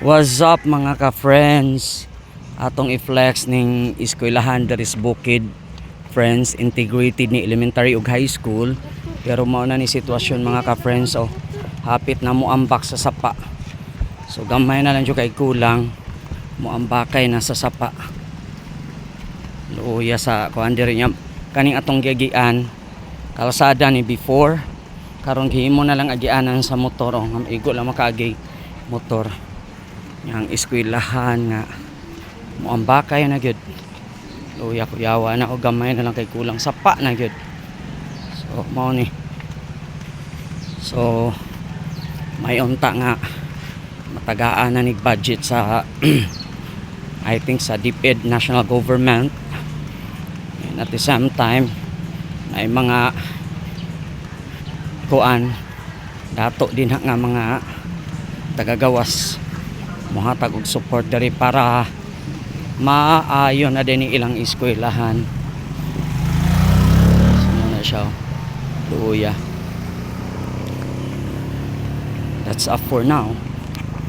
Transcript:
What's up mga ka-friends? Atong i-flex ning eskwelahan diri sa Bukid. Friends, integrated ni elementary ug high school. Pero mao na ni sitwasyon mga ka-friends, oh. Hapit na mo ambak sa sapa. So gamay na lang jud kay kulang mo ambakay na sa sapa. Luya sa kuan diri nya kaning atong gigian kalsada ni before, karon gihimo na lang agianan sa motor, oh. Igo lang makaagi motor. Yang eskwelahan nga mo ambakay na gyud. Luya kuyawa na o gamay na lang kay kulang sapa na gyud. So mao ni. So may unta nga matagaan na nig budget sa I think sa DepEd national government, and at the same time may mga kuan dato din nga mga tagagawas mohatag og support diri para maayo na din ilang eskwelahan. So na siya, luya. That's up for now.